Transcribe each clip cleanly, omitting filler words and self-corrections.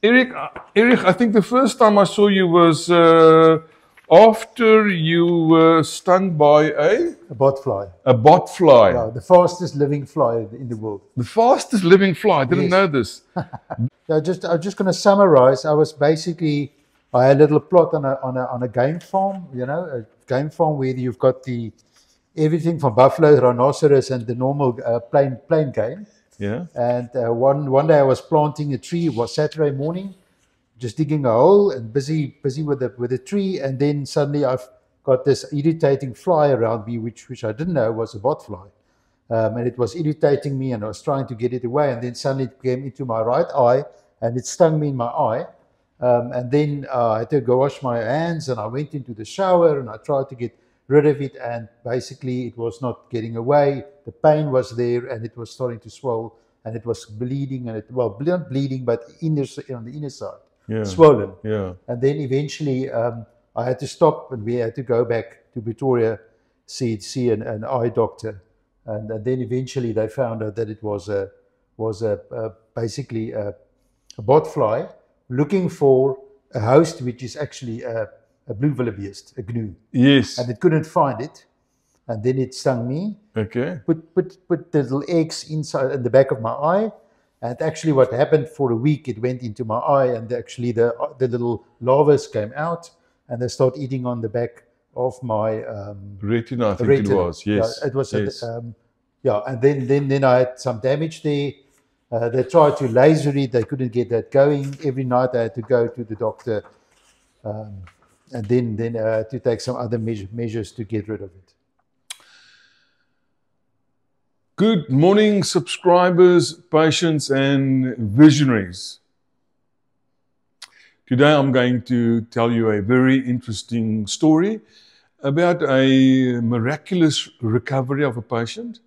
Eric, I think the first time I saw you was after you were stung by a botfly. A botfly. Yeah, the fastest living fly in the world. The fastest living fly. I didn't know this. I'm just going to summarize. I had a little plot on a game farm. You know, a game farm where you've got everything from buffalo, rhinoceros, and the normal plain game. Yeah. And one day I was planting a tree. It was Saturday morning, just digging a hole and busy with the tree. And then suddenly I've got this irritating fly around me, which I didn't know was a botfly. And it was irritating me, and I was trying to get it away. And then suddenly it came into my right eye, and it stung me in my eye. And then I had to go wash my hands, and I went into the shower, and I tried to get rid of it, and basically it was not getting away. The pain was there, and it was starting to swell, and it was bleeding, and not bleeding, but on the inner side, swollen. Yeah. And then eventually I had to stop, and we had to go back to Pretoria, see an eye doctor, and then eventually they found out that it was basically a botfly looking for a host, which is actually a blue wildebeest, a gnu. Yes. And it couldn't find it, and then it stung me. Okay. Put the little eggs inside in the back of my eye, and actually what happened for a week, it went into my eye, and actually the little larvae came out, and they started eating on the back of my retina. I think it was. Yes. Yeah, it was. Yes. And then I had some damage there. They tried to laser it. They couldn't get that going. Every night I had to go to the doctor, and then to take some other measures to get rid of it. Good morning, subscribers, patients, and visionaries. Today I'm going to tell you a very interesting story about a miraculous recovery of a patient.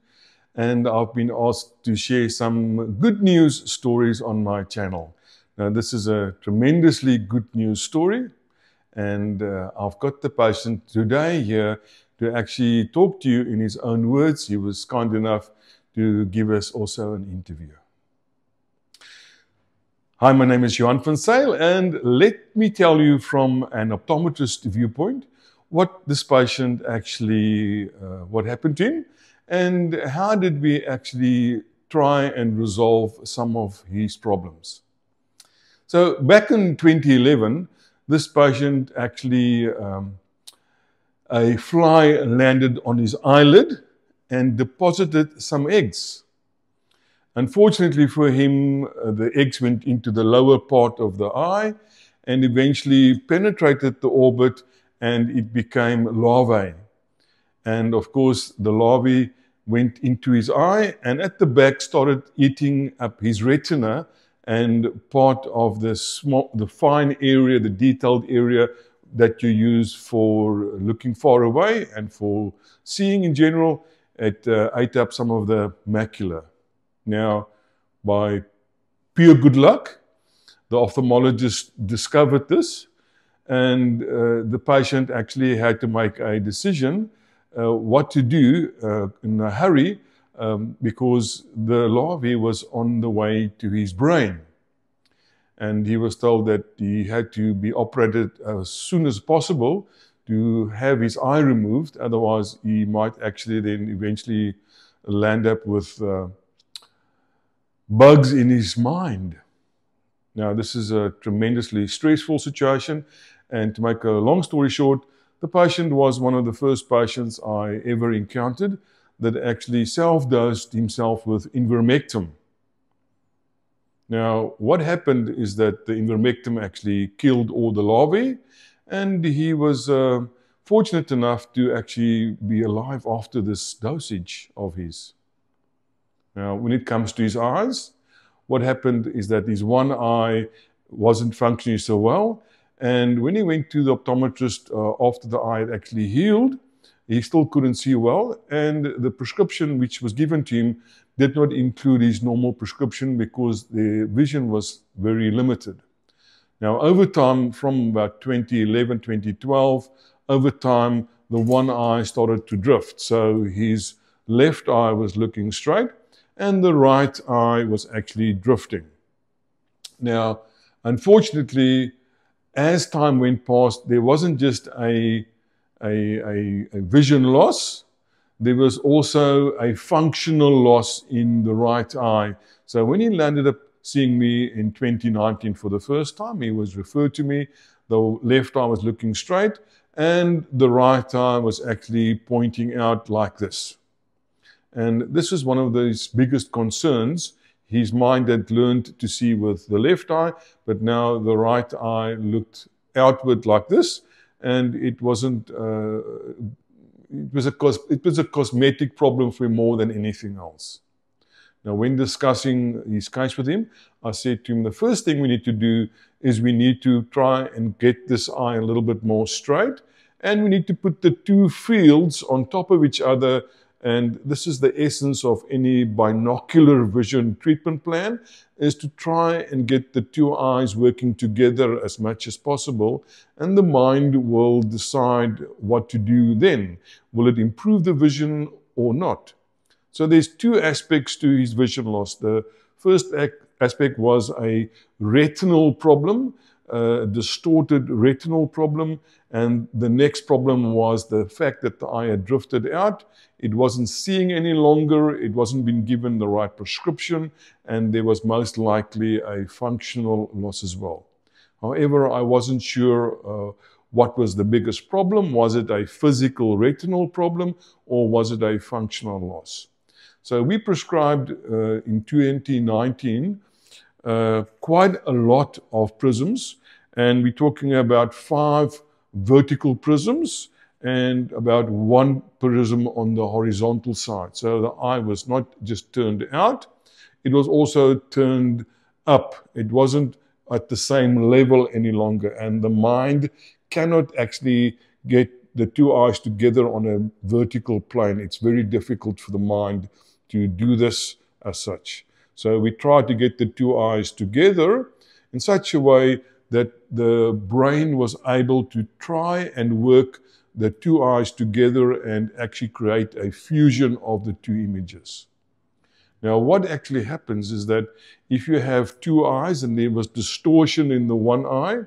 And I've been asked to share some good news stories on my channel. Now, this is a tremendously good news story. And I've got the patient today here to actually talk to you in his own words. He was kind enough to give us also an interview. Hi, my name is Johan van Zyl, and let me tell you from an optometrist viewpoint what this patient actually, what happened to him, and how did we actually try and resolve some of his problems. So back in 2011, this patient actually, a fly landed on his eyelid and deposited some eggs. Unfortunately for him, the eggs went into the lower part of the eye and eventually penetrated the orbit, and it became larvae. And of course, the larvae went into his eye and at the back started eating up his retina and part of the fine area, the detailed area that you use for looking far away and for seeing in general. It ate up some of the macula. Now, by pure good luck, the ophthalmologist discovered this, and the patient actually had to make a decision what to do in a hurry because the larvae was on the way to his brain. And he was told that he had to be operated as soon as possible to have his eye removed, otherwise he might actually then eventually land up with bugs in his mind. Now, this is a tremendously stressful situation, and to make a long story short, the patient was one of the first patients I ever encountered that actually self-dosed himself with Ivermectin. Now, what happened is that the Ivermectin actually killed all the larvae, and he was fortunate enough to actually be alive after this dosage of his. Now, when it comes to his eyes, what happened is that his one eye wasn't functioning so well, and when he went to the optometrist after the eye had actually healed, he still couldn't see well, and the prescription which was given to him did not include his normal prescription because the vision was very limited. Now, over time, from about 2011, 2012, over time, the one eye started to drift. So his left eye was looking straight, and the right eye was actually drifting. Now, Unfortunately, as time went past, there wasn't just a vision loss, there was also a functional loss in the right eye. So when he landed up seeing me in 2019 for the first time, he was referred to me. The left eye was looking straight and the right eye was actually pointing out like this. And this was one of his biggest concerns. His mind had learned to see with the left eye, but now the right eye looked outward like this, and it wasn't. It was a cosmetic problem for him more than anything else. Now, when discussing his case with him, I said to him, the first thing we need to do is we need to try and get this eye a little bit more straight, and we need to put the two fields on top of each other. And this is the essence of any binocular vision treatment plan, is to try and get the two eyes working together as much as possible, and the mind will decide what to do then. Will it improve the vision or not? So there's two aspects to his vision loss. The first aspect was a retinal problem, a distorted retinal problem, and the next problem was the fact that the eye had drifted out. It wasn't seeing any longer, it wasn't being given the right prescription, and there was most likely a functional loss as well. However, I wasn't sure what was the biggest problem. Was it a physical retinal problem or was it a functional loss? So we prescribed in 2019 quite a lot of prisms, and we're talking about 5 vertical prisms and about 1 prism on the horizontal side. So the eye was not just turned out, it was also turned up. It wasn't at the same level any longer, and the mind cannot actually get the two eyes together on a vertical plane. It's very difficult for the mind to do this as such. So we tried to get the two eyes together in such a way that the brain was able to try and work the two eyes together and actually create a fusion of the two images. Now, what actually happens is that if you have two eyes and there was distortion in the one eye,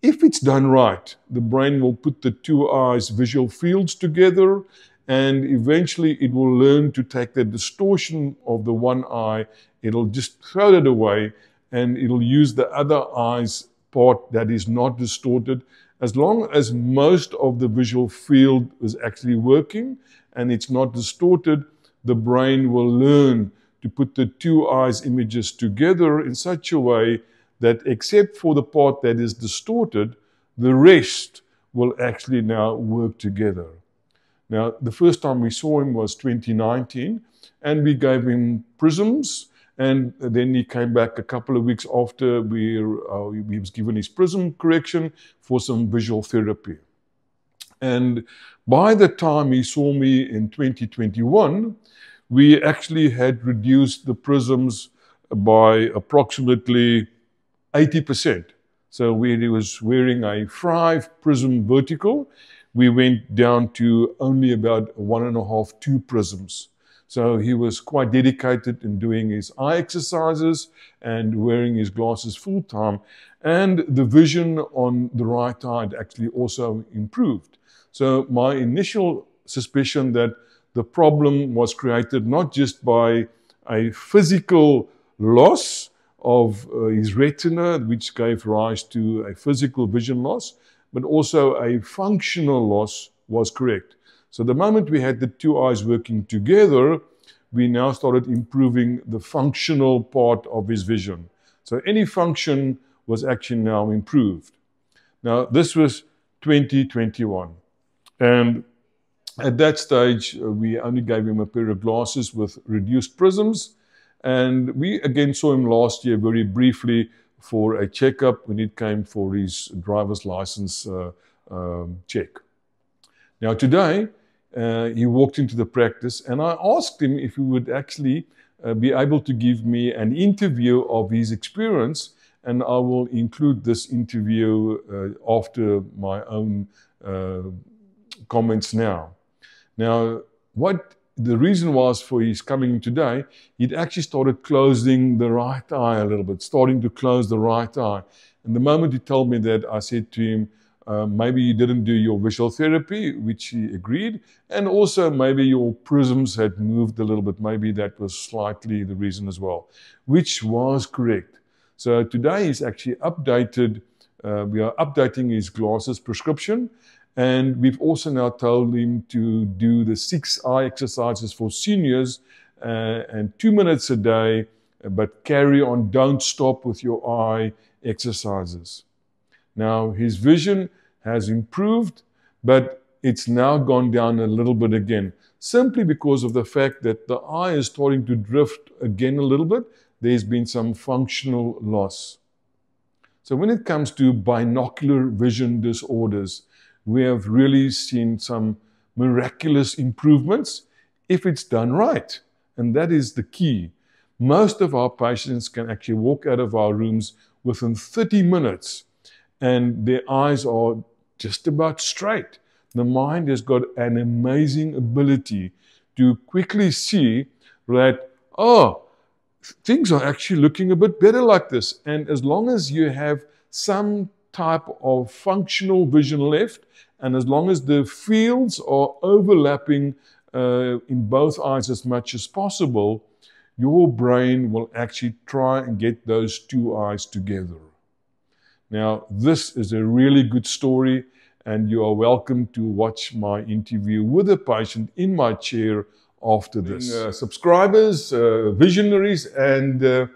if it's done right, the brain will put the two eyes' visual fields together, and eventually it will learn to take the distortion of the one eye, it'll just throw it away, and it'll use the other eye's part that is not distorted. As long as most of the visual field is actually working and it's not distorted, the brain will learn to put the two eyes' images together in such a way that except for the part that is distorted, the rest will actually now work together. Now, the first time we saw him was 2019, and we gave him prisms, and then he came back a couple of weeks after he was given his prism correction for some visual therapy. And by the time he saw me in 2021, we actually had reduced the prisms by approximately 80%. So where he was wearing a 5 prism vertical, we went down to only about 1.5, 2 prisms. So he was quite dedicated in doing his eye exercises and wearing his glasses full time. And the vision on the right eye had actually also improved. So my initial suspicion that the problem was created not just by a physical loss of his retina, which gave rise to a physical vision loss, but also a functional loss was correct. So the moment we had the two eyes working together, we now started improving the functional part of his vision. So any function was actually now improved. Now, this was 2021. And at that stage, we only gave him a pair of glasses with reduced prisms. And we again saw him last year very briefly for a checkup when it came for his driver's license check. Now today, he walked into the practice and I asked him if he would actually be able to give me an interview of his experience, and I will include this interview after my own comments now. Now, what the reason was for his coming today, he'd actually started closing the right eye a little bit, starting to close the right eye. And the moment he told me that, I said to him, maybe you didn't do your visual therapy, which he agreed, and also maybe your prisms had moved a little bit. Maybe that was slightly the reason as well, which was correct. So today he's actually updated, we are updating his glasses prescription, and we've also now told him to do the 6 eye exercises for seniors and 2 minutes a day, but carry on, don't stop with your eye exercises. Now, his vision has improved, but it's now gone down a little bit again, simply because of the fact that the eye is starting to drift again a little bit. There's been some functional loss. So when it comes to binocular vision disorders, we have really seen some miraculous improvements if it's done right. And that is the key. Most of our patients can actually walk out of our rooms within 30 minutes and their eyes are just about straight. The mind has got an amazing ability to quickly see that, oh, things are actually looking a bit better like this. And as long as you have some type of functional vision left, and as long as the fields are overlapping in both eyes as much as possible, your brain will actually try and get those 2 eyes together. Now, this is a really good story, and you are welcome to watch my interview with a patient in my chair after this. Subscribers, visionaries, and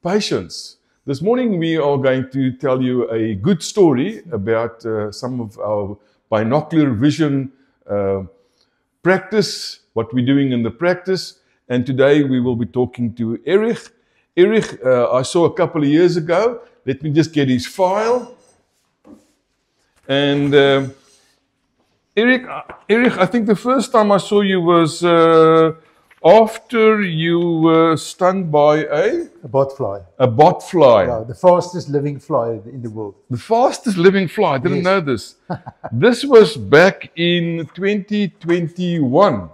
patients. This morning we are going to tell you a good story about some of our binocular vision practice, what we're doing in the practice. And today we will be talking to Erich. Erich, I saw a couple of years ago. Let me just get his file. And Erich, I think the first time I saw you was after you were stung by a botfly. A botfly. Yeah, the fastest living fly in the world. The fastest living fly. I didn't know this. This was back in 2021.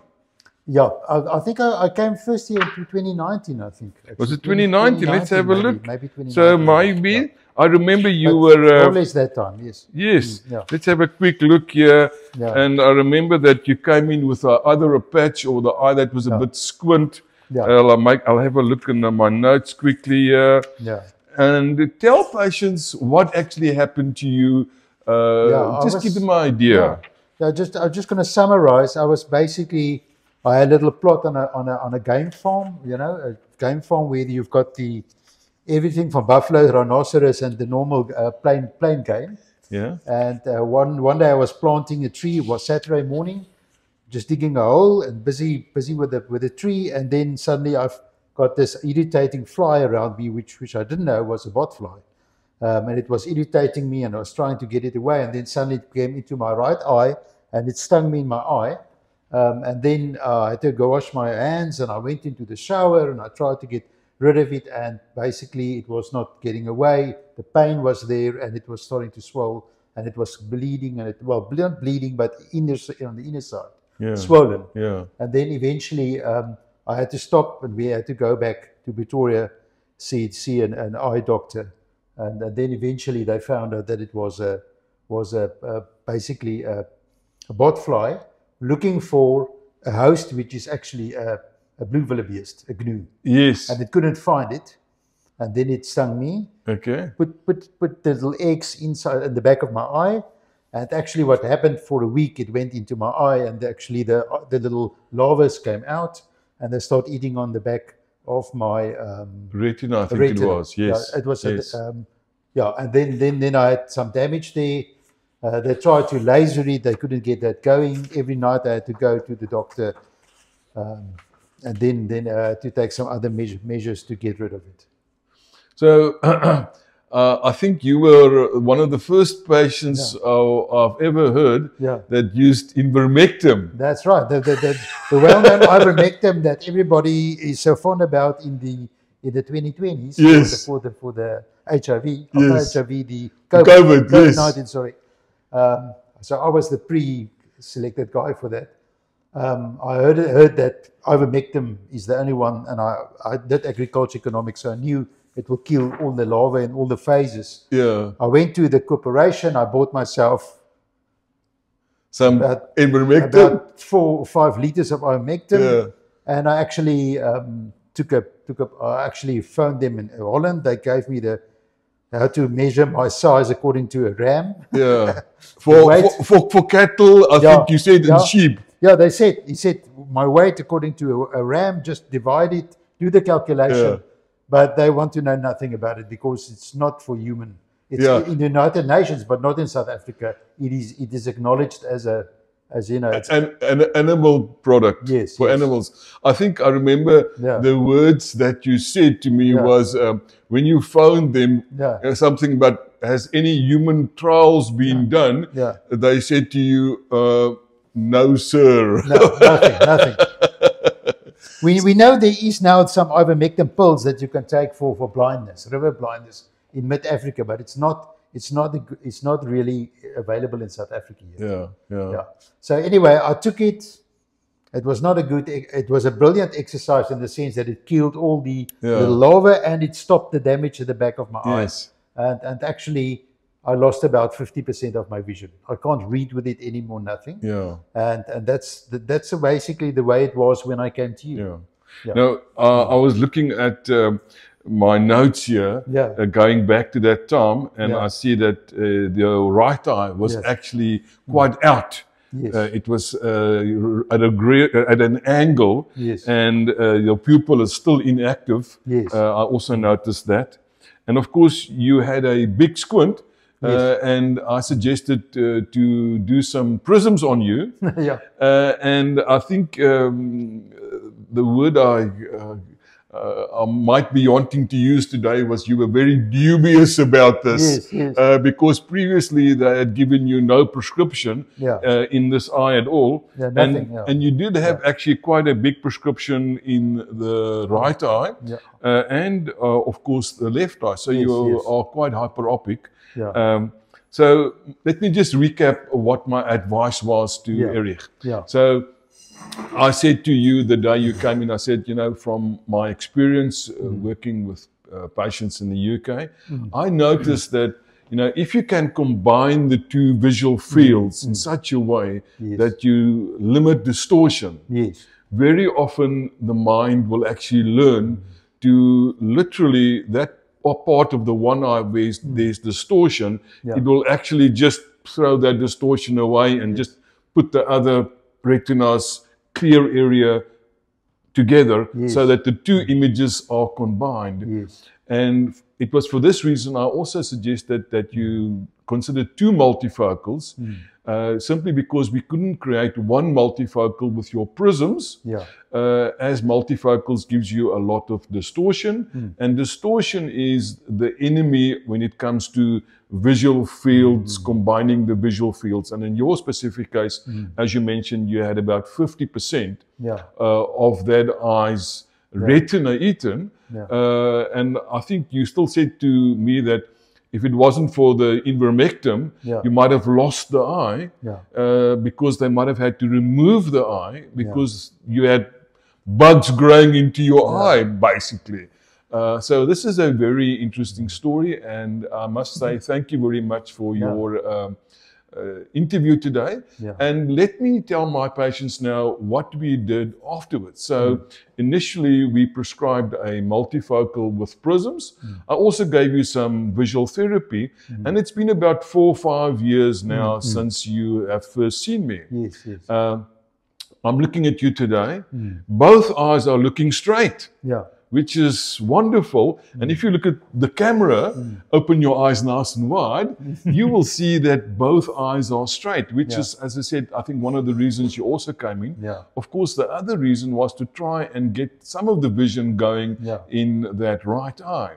Yeah, I think I came first year in 2019, I think. Actually. Was it 2019? Let's have a look. Maybe 2019. So maybe, yeah. I remember you but were... always that time, yes. Yes. Yeah. Let's have a quick look here. Yeah. And I remember that you came in with either a patch or the eye that was a bit squint. Yeah. I'll have a look in my notes quickly here. Yeah. And tell patients what actually happened to you. Just give them an idea. Yeah. I'm just going to summarize. I had a little plot on a game farm, you know, a game farm where you've got everything from buffalo, rhinoceros, and the normal plain game. Yeah. And one day I was planting a tree. It was Saturday morning, just digging a hole and busy with the tree. And then suddenly I've got this irritating fly around me, which I didn't know was a botfly. And it was irritating me, and I was trying to get it away. And then suddenly it came into my right eye, and it stung me in my eye. And then I had to go wash my hands, and I went into the shower, and I tried to get rid of it, and basically it was not getting away. The pain was there, and it was starting to swell, and it was bleeding, and not bleeding, but on the inner side, swollen. Yeah. And then eventually I had to stop, and we had to go back to Pretoria, see an eye doctor, and then eventually they found out that it was basically a botfly looking for a host, which is actually a blue wildebeest, a gnu. Yes. And it couldn't find it, and then it stung me. Okay. Put the little eggs inside in the back of my eye, and actually, what happened for a week, it went into my eye, and actually the little larvae came out, and they started eating on the back of my retina. I think it was. Yes. Yeah, it was. Yes. And then I had some damage there. They tried to laser it. They couldn't get that going. Every night I had to go to the doctor, and then to take some other measures to get rid of it. So I think you were one of the first patients I've ever heard that used ivermectin. That's right. The well-known ivermectin that everybody is so fond about in the 2020s. Yes. For the HIV. Yes. HIV, the COVID. COVID-19. Sorry. So I was the pre-selected guy for that. I heard that ivermectin is the only one, and I did agriculture economics, so I knew it will kill all the larvae in all the phases. Yeah. I went to the corporation. I bought myself Some ivermectin. about 4 or 5 liters of ivermectin, Yeah. and I actually I actually phoned them in Holland. They gave me how to measure my size according to a ram. Yeah. Weight. For cattle, I think you said, yeah. and sheep. Yeah, he said my weight according to a ram, just divide it, do the calculation. Yeah. But they want to know nothing about it because it's not for human. It's in the United Nations, but not in South Africa. It is acknowledged as you know, it's An animal product for animals. I think I remember the words that you said to me was when you phoned them something about has any human trials been done? Yeah. They said to you, no, sir. No, nothing. We know there is now some ivermectin pills that you can take for blindness, river blindness in mid-Africa, but it's not really available in South Africa yet. Yeah. So anyway, I took it. It was not it was a brilliant exercise in the sense that it killed all the larvae and it stopped the damage at the back of my eyes. And actually, I lost about 50% of my vision. I can't read with it anymore, nothing. Yeah. And that's basically the way it was when I came to you. Yeah. Now, I was looking at my notes here, going back to that time, and I see that the right eye was actually quite out. Yes. It was at an angle, and your pupil is still inactive. Yes. I also noticed that. And of course, you had a big squint. And I suggested to do some prisms on you. And I think the word I might be wanting to use today was you were very dubious about this. Because previously they had given you no prescription in this eye at all. Nothing, and you did have actually quite a big prescription in the right eye and of course the left eye. So you are quite hyperopic. So let me just recap what my advice was to Erich. So I said to you the day you came in, I said, you know, from my experience working with patients in the UK, I noticed that, you know, if you can combine the two visual fields in such a way that you limit distortion, very often the mind will actually learn to literally that part of the one eye where there's distortion, it will actually just throw that distortion away and just put the other retina's clear area together so that the two images are combined. And it was for this reason I also suggested that you consider 2 multifocals, simply because we couldn't create one multifocal with your prisms, as multifocals gives you a lot of distortion, and distortion is the enemy when it comes to visual fields, combining the visual fields. And in your specific case, as you mentioned, you had about 50% of that eye's retina eaten, and I think you still said to me that if it wasn't for the ivermectin, you might have lost the eye, because they might have had to remove the eye because you had bugs growing into your eye, basically. So this is a very interesting story, and I must say thank you very much for your interview today. And let me tell my patients now what we did afterwards. So initially we prescribed a multifocal with prisms. I also gave you some visual therapy, and it's been about 4 or 5 years now since you have first seen me. I'm looking at you today. Both eyes are looking straight. Which is wonderful. And if you look at the camera, open your eyes nice and wide, you will see that both eyes are straight, which is, as I said, I think one of the reasons you also came in. Of course, the other reason was to try and get some of the vision going in that right eye.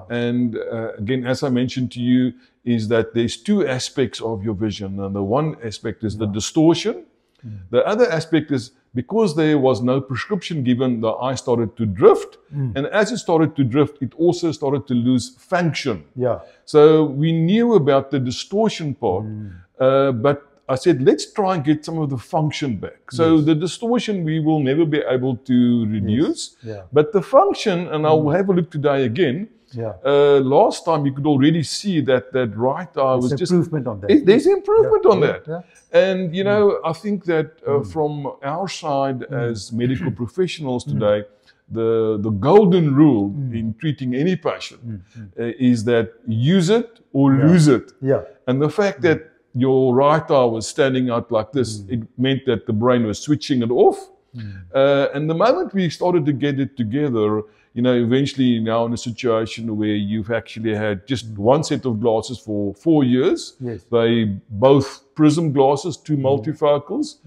And again, as I mentioned to you, is that there's 2 aspects of your vision. And the one aspect is the distortion. The other aspect is because there was no prescription given, the eye started to drift. And as it started to drift, it also started to lose function. So we knew about the distortion part, but I said, let's try and get some of the function back. So the distortion we will never be able to reduce, but the function, and I'll have a look today again. Last time you could already see that that right eye was just improvement on that. There's improvement on that, and you know, I think that from our side as medical professionals today, the golden rule in treating any patient is that use it or lose it. And the fact that your right eye was standing out like this, it meant that the brain was switching it off. And the moment we started to get it together, you know, eventually now in a situation where you've actually had just one set of glasses for 4 years. They both prism glasses, 2 multifocals.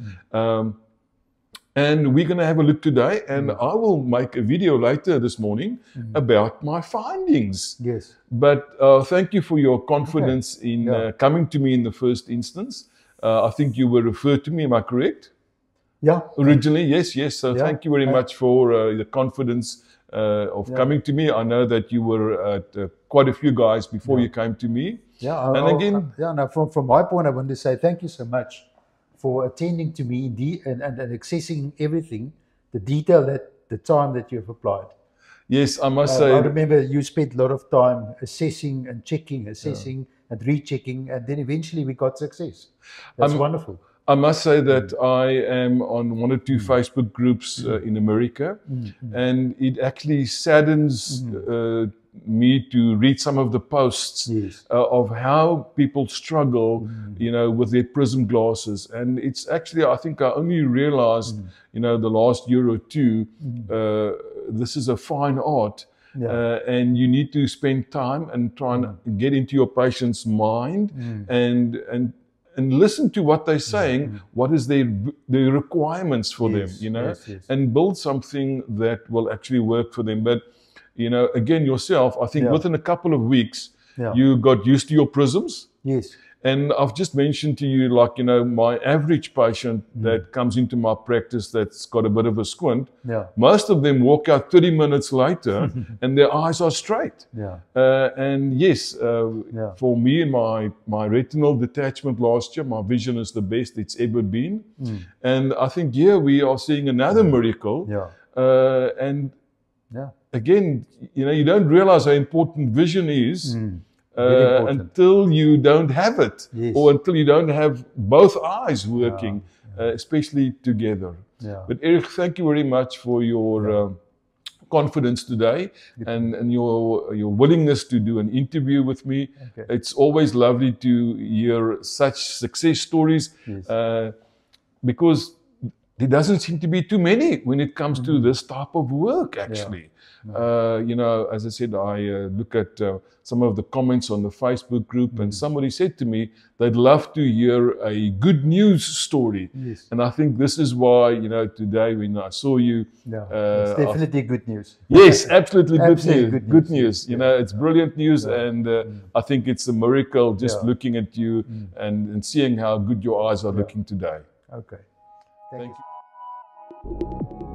And we're going to have a look today, and I will make a video later this morning about my findings. But thank you for your confidence in coming to me in the first instance. I think you were referred to me, am I correct? Originally, yes. So thank you very much for the confidence of coming to me. I know that you were at quite a few guys before you came to me. From my point, I want to say thank you so much for attending to me and accessing everything, the detail, that the time that you've applied. Yes, I must say. I remember you spent a lot of time assessing and checking, and rechecking, and then eventually we got success. That's wonderful. I must say that I am on 1 or 2 Facebook groups in America, and it actually saddens me to read some of the posts of how people struggle, you know, with their prism glasses. And it's actually, I think I only realized, you know, the last year or two, this is a fine art. And you need to spend time and try and get into your patient's mind and listen to what they're saying, what is their requirements for them, you know, and build something that will actually work for them. But, you know, again, yourself, I think within a couple of weeks, you got used to your prisms. And I've just mentioned to you, like, you know, my average patient that comes into my practice that's got a bit of a squint, most of them walk out 30 minutes later and their eyes are straight. And yes, for me and my retinal detachment last year, my vision is the best it's ever been. And I think here we are seeing another miracle. And again, you know, you don't realize how important vision is. Until you don't have it, or until you don't have both eyes working, especially together. But Eric, thank you very much for your confidence today and your willingness to do an interview with me. It's always lovely to hear such success stories because there doesn't seem to be too many when it comes to this type of work, actually. You know, as I said, I look at some of the comments on the Facebook group, and somebody said to me they'd love to hear a good news story. And I think this is why, you know, today when I saw you, it's definitely good news. Yes, absolutely good news. You know, it's brilliant news, and I think it's a miracle just looking at you and seeing how good your eyes are looking today. Thank you.